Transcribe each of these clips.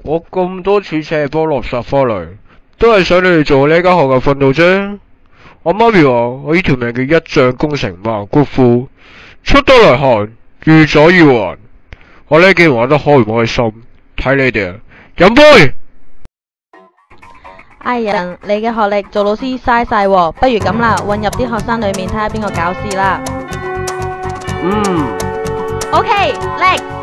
我咁多次斜波垃圾返嚟，都係想你哋做呢間學嘅訓導啫。我媽咪話我呢條命嘅一將功成萬骨枯，出得嚟行，預咗要還。我呢幾年玩得開唔開心，睇你哋啊！飲杯。哎呀，你嘅學歷做老師嘥晒喎，不如咁啦，混入啲學生裏面睇下邊個搞事啦。OK， 叻。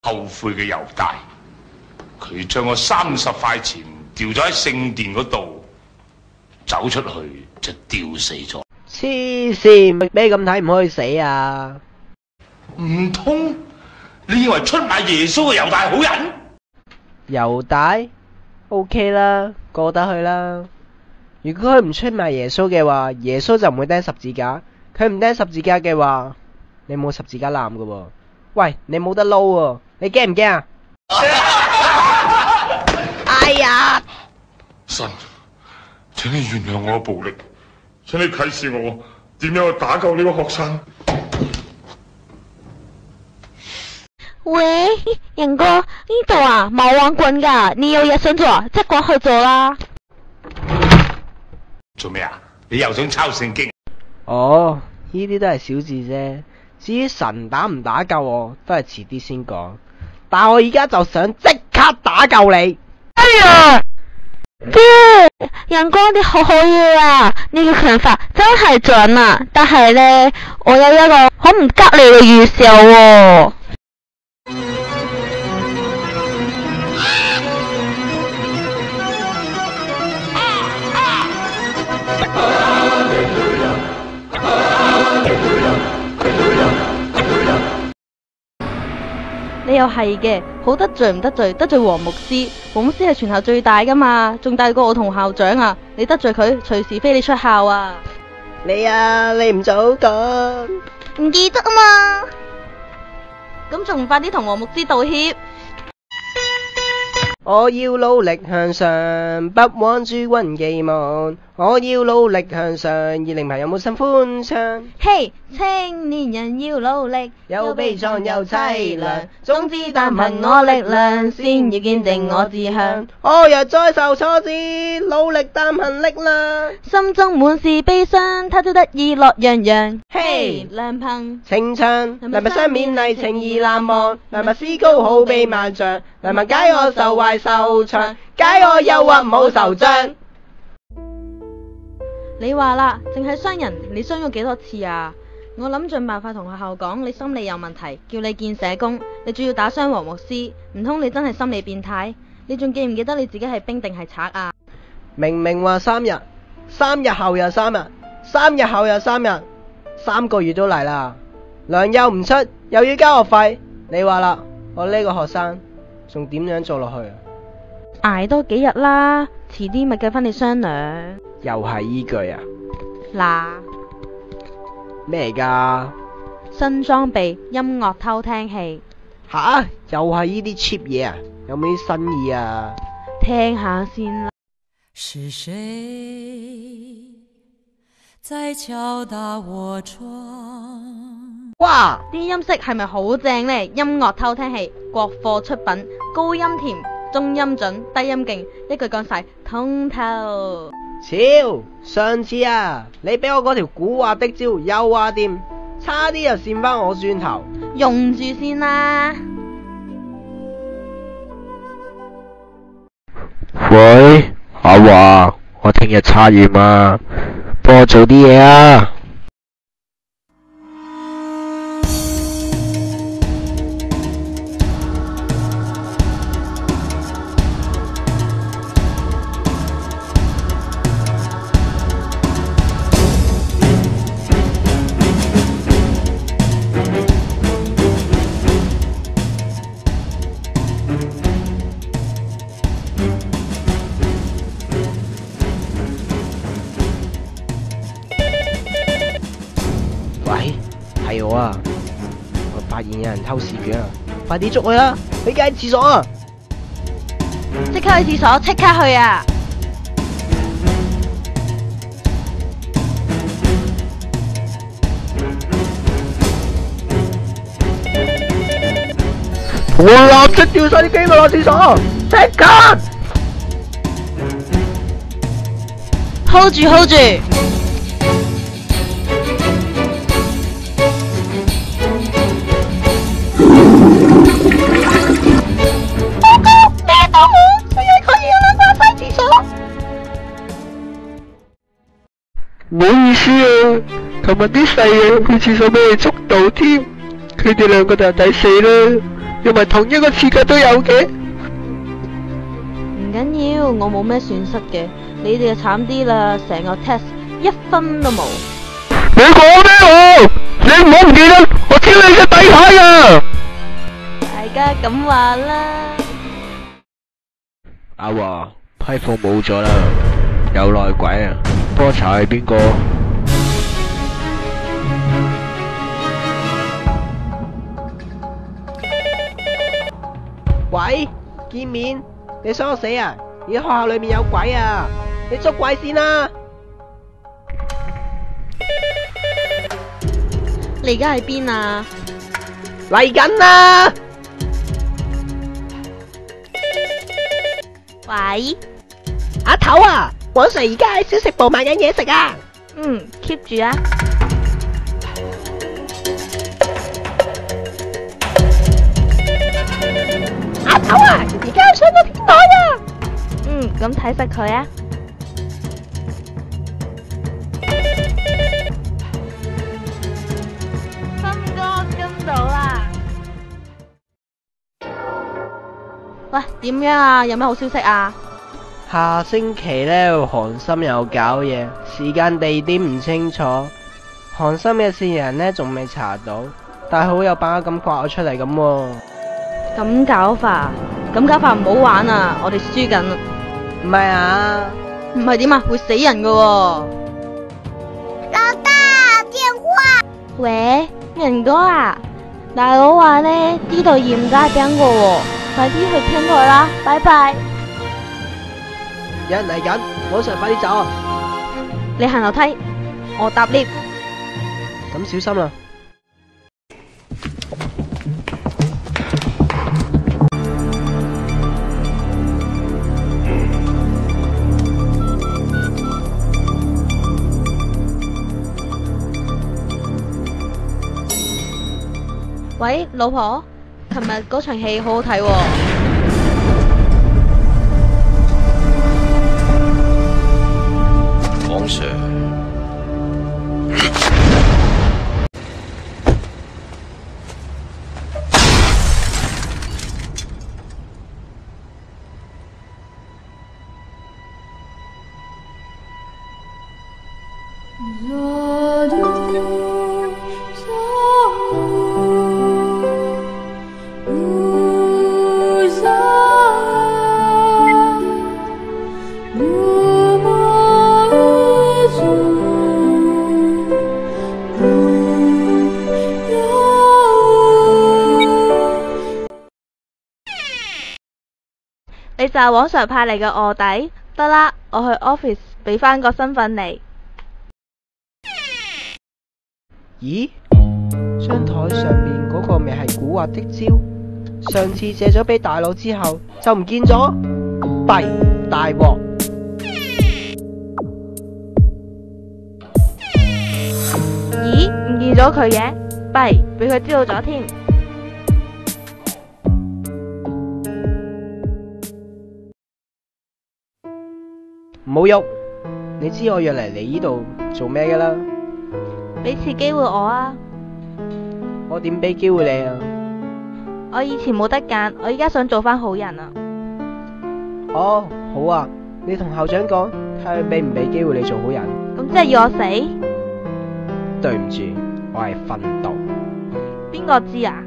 後悔嘅猶大，佢將我30塊錢掉咗喺聖殿嗰度，走出去就吊死咗。黐線，咩咁睇唔可以死啊？唔通你以為出賣耶穌嘅猶大係好人？猶大 OK 啦，過得去啦。如果佢唔出賣耶穌嘅話，耶穌就唔會釘十字架。佢唔釘十字架嘅話，你冇十字架攬㗎喎。喂，你冇得撈喎，你驚唔驚啊？哎呀！神，請你原諒我嘅暴力，請你啟示我點樣去打救呢個學生。喂，仁哥，呢度啊冇玩棍㗎，你有嘢想做，即刻去做啦。做咩啊？你又想抄聖經？哦，呢啲都係小事啫。至於神打唔打救我，都係遲啲先講。但我而家就想即刻打救你。哎呀！仁哥你好嘢啊！你嘅拳法真係準啊！但係呢，我有一個好唔吉利嘅預兆喎。你又係嘅，好得罪唔得罪？得罪黃牧師，黃牧師係全校最大噶嘛，仲大過我同校長啊！你得罪佢，隨時飛你出校啊！你啊，你唔早講，唔記得啊嘛，咁仲唔快啲同黃牧師道歉？我要努力向上，不枉諸君寄望。我要努力向上，二零朋友冇心歡唱。嘿，青年人要努力，有悲壯有凄涼，總之但憑我力量，先要堅定我志向。我若再受挫折，努力但憑力量，心中滿是悲傷，他朝得意樂洋洋。嘿，良朋情長，良物相勉勵，情義難忘。良物詩高好比萬丈，良物解我受壞受長，解我憂鬱冇惆悵。你話啦，淨係傷人，你傷咗幾多次啊？我諗盡辦法同學校講你心理有問題，叫你見社工。你仲要打傷黃牧師，唔通你真係心理變態？你仲記唔記得你自己係兵定係賊啊？明明話3日，3日後又3日，3日後又3日，3個月都嚟啦，糧又唔出，又要交學費。你話啦，我呢個學生仲點樣做落去啊？捱多幾日啦，遲啲咪計返你雙糧。又係依句啊？嗱，咩嚟㗎？新裝備音樂偷聽器。吓？又係依啲 cheap 嘢啊？有冇啲新意啊？聽下先啦。是誰在敲打我窗？哇！啲音色係咪好正呢？音樂偷聽器，國貨出品，高音甜，中音準，低音勁，一句講晒，通透。超！上次啊，你俾我嗰條古惑的招又話掂，差啲又跣翻我轉頭。用住先啦。喂，阿華，我聽日測驗啊，幫我做啲嘢啊。有人偷試表啊！快啲捉佢啦！佢梗係廁所啊！即刻去廁所，即刻去啊！我立即掉晒啲機物落廁所，即刻！ hold 住 hold 住！報告，咩都冇，只係佢要兩關晒廁所。唔好意思啊，琴日啲細嘢去廁所俾你捉到添，佢哋兩個就抵死啦，因為同一個廁格都有嘅。唔緊要，我冇咩損失嘅，你哋就慘啲啦，成個 test 1分都冇。你講咩我？你唔好唔記得，我挑你隻底牌啊！大家咁話啦。阿華，批貨冇咗啦，有內鬼啊！幫我查係邊個？喂，見面，你想我死啊？而家學校裏面有鬼啊！你捉鬼先啦！你而家喺邊啊？嚟緊啦！喂，阿頭啊，黃 Sir 而家喺小食部賣緊嘢食啊keep 住啊。阿頭啊，而家上咗天台啊！咁睇實佢啊。分哥跟到啦。喂，點樣啊？有咩好消息啊？下星期呢，韓森又搞嘢，時間地點唔清楚。韓森嘅線人呢，仲未查到，但係好有把握咁刮我出嚟咁喎。咁搞法唔好玩啊！我哋輸緊啦。唔係啊？唔係點啊？會死人噶喎。老大，電話。喂，仁哥啊，大佬話呢度嚴加兵噶喎，快啲去天台啦，拜拜。有人嚟緊，黃 Sir 快啲走啊！你行樓梯，我搭 lift。咁小心啦！喂，老婆，琴日嗰場戲好好睇喎。黃 Sir，你就係黃 Sir 派嚟嘅臥底，得啦，我去 office 俾翻個身份你。咦？張台上面嗰個咪係古惑的招？上次借咗俾大佬之後就唔見咗，弊大鑊！咦？唔見咗佢嘅，弊，俾佢知道咗添。唔好喐！你知我約嚟你呢度做咩㗎啦？俾次機會我啊！我點俾機會你啊？我以前冇得揀，我依家想做翻好人啊！哦，好啊，你同校長講，睇下俾唔俾機會你做好人。咁即係要我死？對唔住，我係訓導。邊個知啊？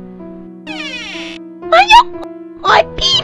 我係 P